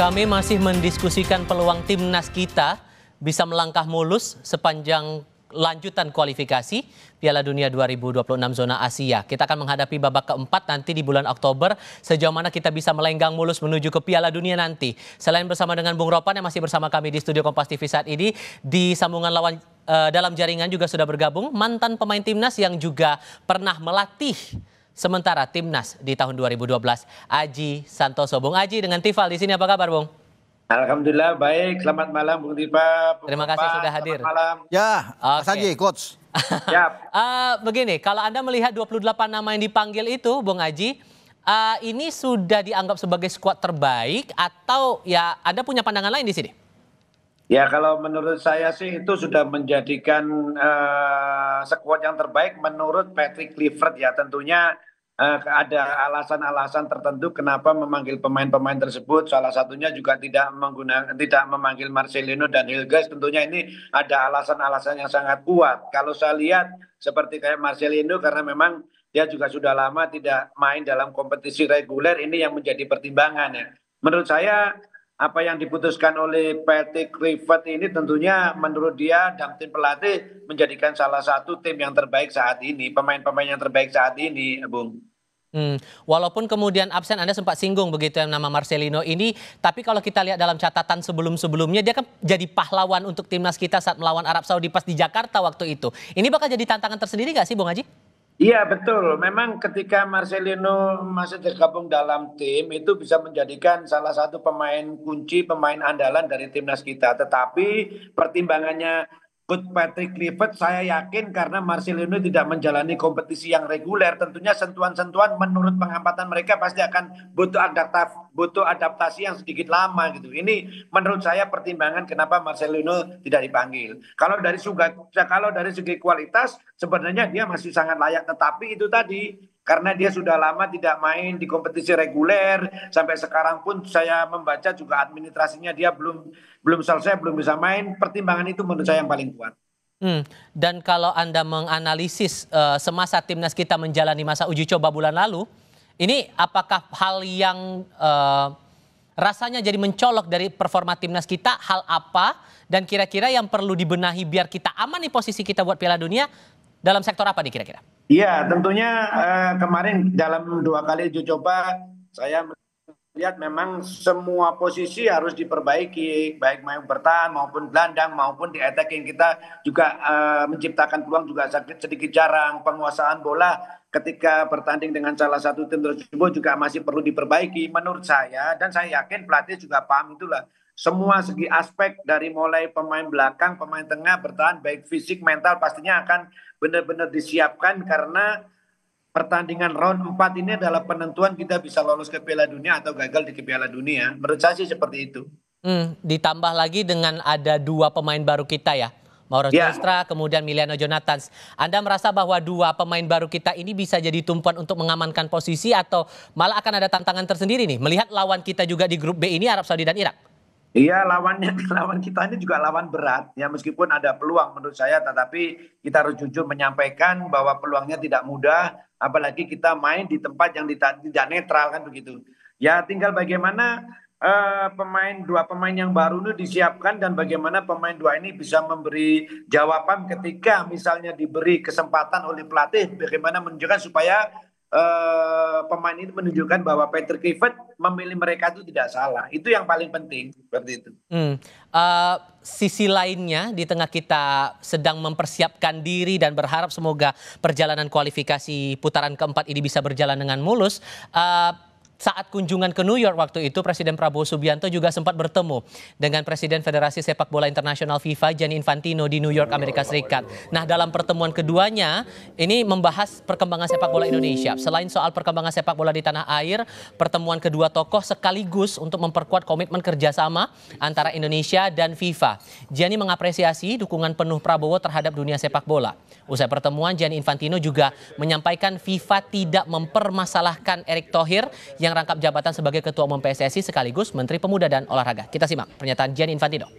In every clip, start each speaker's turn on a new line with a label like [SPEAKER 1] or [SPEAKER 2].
[SPEAKER 1] Kami masih mendiskusikan peluang timnas kita bisa melangkah mulus sepanjang lanjutan kualifikasi Piala Dunia 2026 zona Asia. Kita akan menghadapi babak keempat nanti di bulan Oktober. Sejauh mana kita bisa melenggang mulus menuju ke Piala Dunia nanti. Selain bersama dengan Bung Ropan yang masih bersama kami di studio Kompas TV saat ini, di sambungan lawan dalam jaringan juga sudah bergabung mantan pemain timnas yang juga pernah melatih sementara timnas di tahun 2012, Aji Santoso. Bung Aji dengan Tifal di sini, apa kabar, Bung?
[SPEAKER 2] Alhamdulillah baik. Selamat malam Bung Tifa.
[SPEAKER 1] Terima kasih sudah hadir.
[SPEAKER 2] Selamat malam.
[SPEAKER 3] Ya, Mas Aji, Coach.
[SPEAKER 2] Siap.
[SPEAKER 1] Begini, kalau Anda melihat 28 nama yang dipanggil itu, Bung Aji, ini sudah dianggap sebagai skuad terbaik atau ya Anda punya pandangan lain di sini?
[SPEAKER 2] Ya, kalau menurut saya sih itu sudah menjadikan skuad yang terbaik menurut Patrick Kluivert ya. Tentunya ada alasan-alasan tertentu kenapa memanggil pemain-pemain tersebut. Salah satunya juga tidak memanggil Marcelino dan Hilgers. Tentunya ini ada alasan-alasan yang sangat kuat. Kalau saya lihat seperti kayak Marcelino, karena memang dia juga sudah lama tidak main dalam kompetisi reguler, ini yang menjadi pertimbangan ya. Menurut saya apa yang diputuskan oleh Patrick Kluivert ini tentunya menurut dia dan tim pelatih menjadikan salah satu tim yang terbaik saat ini, pemain-pemain yang terbaik saat ini, Bung.
[SPEAKER 1] Walaupun kemudian absen, Anda sempat singgung begitu yang nama Marcelino ini, tapi kalau kita lihat dalam catatan sebelum-sebelumnya, dia kan jadi pahlawan untuk timnas kita saat melawan Arab Saudi pas di Jakarta waktu itu. Ini bakal jadi tantangan tersendiri nggak sih, Bung Haji?
[SPEAKER 2] Iya betul, memang ketika Marcelino masih tergabung dalam tim itu bisa menjadikan salah satu pemain kunci, pemain andalan dari timnas kita. Tetapi pertimbangannya Coach Patrick Kluivert, saya yakin karena Marcelino tidak menjalani kompetisi yang reguler, tentunya sentuhan-sentuhan menurut pengamatan mereka pasti akan butuh adaptasi yang sedikit lama gitu. Ini menurut saya pertimbangan kenapa Marcelino tidak dipanggil. Kalau dari segi kualitas sebenarnya dia masih sangat layak, tetapi itu tadi karena dia sudah lama tidak main di kompetisi reguler, sampai sekarang pun saya membaca juga administrasinya dia belum selesai, belum bisa main. Pertimbangan itu menurut saya yang paling kuat.
[SPEAKER 1] Dan kalau Anda menganalisis semasa timnas kita menjalani masa uji coba bulan lalu, ini apakah hal yang rasanya jadi mencolok dari performa timnas kita, hal apa dan kira-kira yang perlu dibenahi biar kita aman nih posisi kita buat Piala Dunia dalam sektor apa nih kira-kira?
[SPEAKER 2] Iya, tentunya kemarin dalam 2 kali uji coba saya melihat memang semua posisi harus diperbaiki, baik main bertahan maupun gelandang maupun di attacking. Kita juga menciptakan peluang juga sedikit jarang. Penguasaan bola ketika bertanding dengan salah satu tim tersebut juga masih perlu diperbaiki menurut saya, dan saya yakin pelatih juga paham itulah. Semua segi aspek dari mulai pemain belakang, pemain tengah, bertahan, baik fisik, mental pastinya akan benar-benar disiapkan karena pertandingan round 4 ini adalah penentuan kita bisa lolos ke Piala Dunia atau gagal di Piala Dunia. Menurut saya sih seperti itu.
[SPEAKER 1] Ditambah lagi dengan ada 2 pemain baru kita ya, Mauro Silvestre, kemudian Miliano Jonathans. Anda merasa bahwa 2 pemain baru kita ini bisa jadi tumpuan untuk mengamankan posisi atau malah akan ada tantangan tersendiri nih melihat lawan kita juga di grup B ini Arab Saudi dan Irak?
[SPEAKER 2] Iya, lawan kita ini juga lawan berat ya, meskipun ada peluang menurut saya, tetapi kita harus jujur menyampaikan bahwa peluangnya tidak mudah, apalagi kita main di tempat yang tidak netral kan begitu. Ya tinggal bagaimana dua pemain yang baru ini disiapkan dan bagaimana pemain 2 ini bisa memberi jawaban ketika misalnya diberi kesempatan oleh pelatih, bagaimana menunjukkan supaya pemain ini menunjukkan bahwa Patrick Kluivert memilih mereka itu tidak salah. Itu yang paling penting seperti itu.
[SPEAKER 1] Sisi lainnya di tengah kita sedang mempersiapkan diri dan berharap semoga perjalanan kualifikasi putaran keempat ini bisa berjalan dengan mulus. Saat kunjungan ke New York waktu itu, Presiden Prabowo Subianto juga sempat bertemu dengan Presiden Federasi Sepak Bola Internasional FIFA, Gianni Infantino di New York, Amerika Serikat. Nah, dalam pertemuan keduanya, ini membahas perkembangan sepak bola Indonesia. Selain soal perkembangan sepak bola di tanah air, pertemuan kedua tokoh sekaligus untuk memperkuat komitmen kerjasama antara Indonesia dan FIFA. Gianni mengapresiasi dukungan penuh Prabowo terhadap dunia sepak bola. Usai pertemuan, Gianni Infantino juga menyampaikan FIFA tidak mempermasalahkan Erick Thohir yang rangkap jabatan sebagai Ketua Umum PSSI sekaligus Menteri Pemuda dan Olahraga. Kita simak pernyataan Gianni Infantino.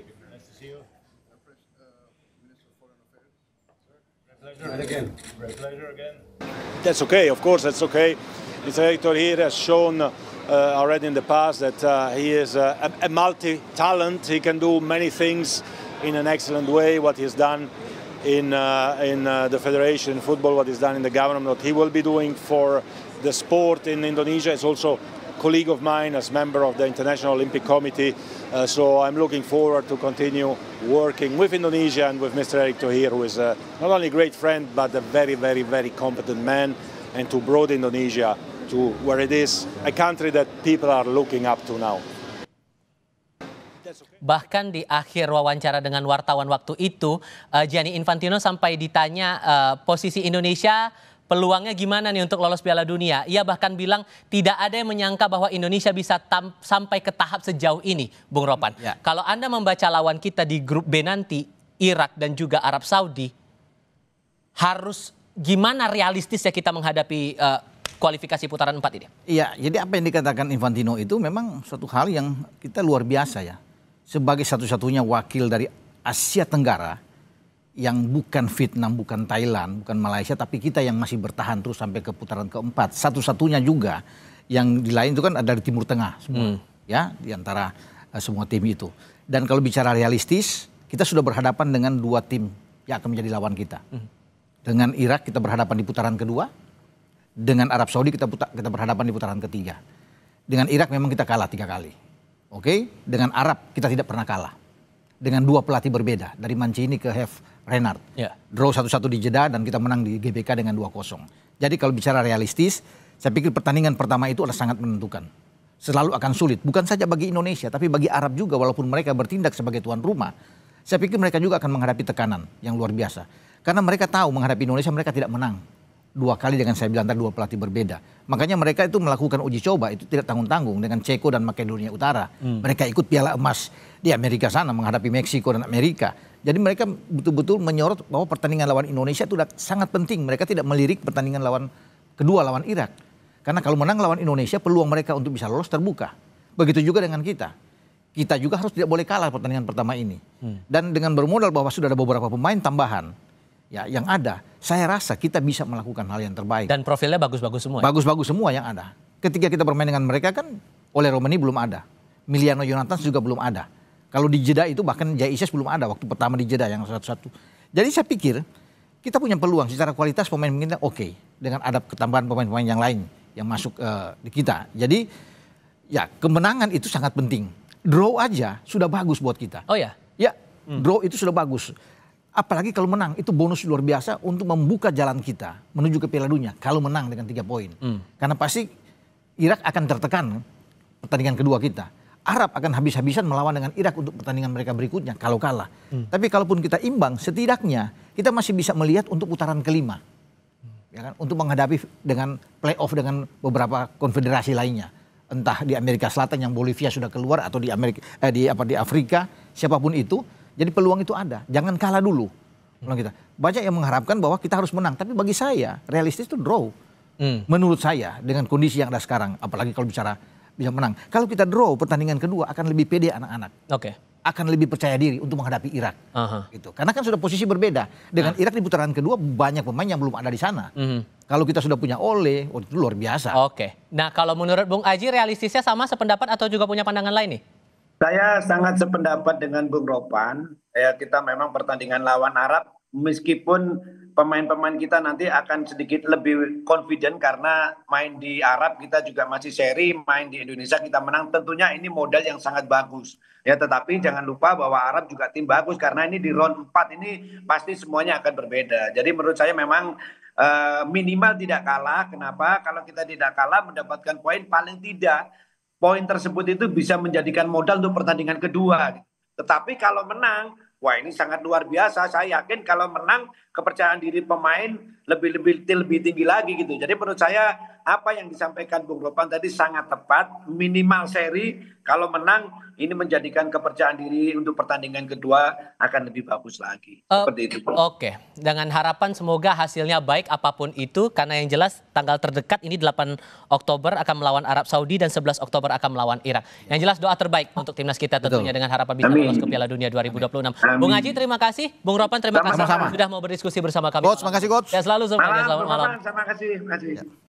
[SPEAKER 4] That's okay, of course that's okay. Mr. Erick Thohir has shown already in the past that he is a multi-talent. He can do many things in an excellent way. What he's done in the federation football, what he's done in the government, what he will be doing for the sport in Indonesia. Is also a colleague of mine as member of the International Olympic Committee. So I'm looking forward to continue working with Indonesia and with Mr. Erick Thohir, who is not only a great friend but a very, very, very competent man, and to broad Indonesia to where it is, a country that people are looking up to now.
[SPEAKER 1] Bahkan di akhir wawancara dengan wartawan waktu itu, Gianni Infantino sampai ditanya posisi Indonesia peluangnya gimana nih untuk lolos Piala Dunia. Ia bahkan bilang tidak ada yang menyangka bahwa Indonesia bisa sampai ke tahap sejauh ini, Bung Ropan. Ya. Kalau Anda membaca lawan kita di grup B nanti, Irak dan juga Arab Saudi, harus gimana realistisnya kita menghadapi kualifikasi putaran 4 ini?
[SPEAKER 3] Iya, jadi apa yang dikatakan Infantino itu memang suatu hal yang kita luar biasa ya. Sebagai satu-satunya wakil dari Asia Tenggara yang bukan Vietnam, bukan Thailand, bukan Malaysia, tapi kita yang masih bertahan terus sampai ke putaran keempat. Satu-satunya juga yang di lain itu kan ada di Timur Tengah semua, ya, di antara semua tim itu. Dan kalau bicara realistis, kita sudah berhadapan dengan 2 tim yang akan menjadi lawan kita. Dengan Irak kita berhadapan di putaran kedua, dengan Arab Saudi kita berhadapan di putaran ketiga. Dengan Irak memang kita kalah 3 kali. Oke, dengan Arab kita tidak pernah kalah. Dengan 2 pelatih berbeda, dari Mancini ke Herve Renard. Yeah. Draw 1-1 di Jeddah dan kita menang di GBK dengan 2-0. Jadi kalau bicara realistis, saya pikir pertandingan pertama itu adalah sangat menentukan. Selalu akan sulit, bukan saja bagi Indonesia, tapi bagi Arab juga, walaupun mereka bertindak sebagai tuan rumah. Saya pikir mereka juga akan menghadapi tekanan yang luar biasa. Karena mereka tahu menghadapi Indonesia mereka tidak menang 2 kali dengan saya bilang tadi 2 pelatih berbeda. Makanya mereka itu melakukan uji coba itu tidak tanggung-tanggung dengan Ceko dan Makedonia Utara. Mereka ikut Piala Emas di Amerika sana menghadapi Meksiko dan Amerika. Jadi mereka betul-betul menyorot bahwa pertandingan lawan Indonesia itu sangat penting. Mereka tidak melirik pertandingan kedua lawan Irak. Karena kalau menang lawan Indonesia peluang mereka untuk bisa lolos terbuka. Begitu juga dengan kita. Kita juga harus tidak boleh kalah pertandingan pertama ini. Dan dengan bermodal bahwa sudah ada beberapa pemain tambahan ya yang ada, saya rasa kita bisa melakukan hal yang terbaik.
[SPEAKER 1] Dan profilnya bagus-bagus semua.
[SPEAKER 3] Bagus-bagus semua yang ada. Ketika kita bermain dengan mereka kan oleh Romani belum ada. Miliano Jonathan juga belum ada. Kalau di Jeddah itu bahkan Jai Isis belum ada waktu pertama di Jeddah yang 1-1. Jadi saya pikir kita punya peluang secara kualitas pemain kita oke. Dengan ada ketambahan pemain-pemain yang lain yang masuk di kita. Jadi ya kemenangan itu sangat penting. Draw aja sudah bagus buat kita.
[SPEAKER 1] Oh ya?
[SPEAKER 3] Ya, draw itu sudah bagus. Apalagi kalau menang, itu bonus luar biasa untuk membuka jalan kita menuju ke Piala Dunia. Kalau menang dengan 3 poin. Karena pasti Irak akan tertekan pertandingan kedua kita. Arab akan habis-habisan melawan dengan Irak untuk pertandingan mereka berikutnya kalau kalah. Tapi kalaupun kita imbang, setidaknya kita masih bisa melihat untuk putaran kelima. Ya kan? Untuk menghadapi dengan playoff dengan beberapa konfederasi lainnya. Entah di Amerika Selatan yang Bolivia sudah keluar atau di Afrika, siapapun itu. Jadi peluang itu ada, jangan kalah dulu. Banyak yang mengharapkan bahwa kita harus menang, tapi bagi saya realistis itu draw. Menurut saya dengan kondisi yang ada sekarang, apalagi kalau bicara bisa menang. Kalau kita draw pertandingan kedua akan lebih pede anak-anak.
[SPEAKER 1] Oke.
[SPEAKER 3] Akan lebih percaya diri untuk menghadapi Irak. Gitu. Karena kan sudah posisi berbeda. Dengan Irak di putaran kedua banyak pemain yang belum ada di sana. Kalau kita sudah punya Ole, itu luar biasa.
[SPEAKER 1] Oke. Nah kalau menurut Bung Aji realistisnya sama sependapat atau juga punya pandangan lain nih?
[SPEAKER 2] Saya sangat sependapat dengan Bung Ropan. Kita memang pertandingan lawan Arab, meskipun pemain-pemain kita nanti akan sedikit lebih confident karena main di Arab kita juga masih seri, main di Indonesia kita menang. Tentunya ini modal yang sangat bagus. Ya, tetapi jangan lupa bahwa Arab juga tim bagus karena ini di round 4 ini pasti semuanya akan berbeda. Jadi menurut saya memang minimal tidak kalah. Kenapa? Kalau kita tidak kalah mendapatkan poin paling tidak. Poin tersebut itu bisa menjadikan modal untuk pertandingan kedua. Tetapi kalau menang, wah ini sangat luar biasa. Saya yakin kalau menang kepercayaan diri pemain lebih tinggi lagi gitu. Jadi menurut saya apa yang disampaikan Bung Ropan tadi sangat tepat. Minimal seri, kalau menang ini menjadikan kepercayaan diri untuk pertandingan kedua akan lebih bagus lagi. Seperti itu.
[SPEAKER 1] Oke, dengan harapan semoga hasilnya baik apapun itu. Karena yang jelas tanggal terdekat ini 8 Oktober akan melawan Arab Saudi dan 11 Oktober akan melawan Irak. Yang jelas doa terbaik untuk timnas kita tentunya. Betul. Dengan harapan bisa lolos ke Piala Dunia 2026. Amin. Bung Haji terima kasih, Bung Ropan terima kasih sudah mau berdiskusi bersama kami.
[SPEAKER 3] Coach, makasih Coach.
[SPEAKER 1] Ya selalu semuanya.
[SPEAKER 2] Selamat malam. Terima kasih.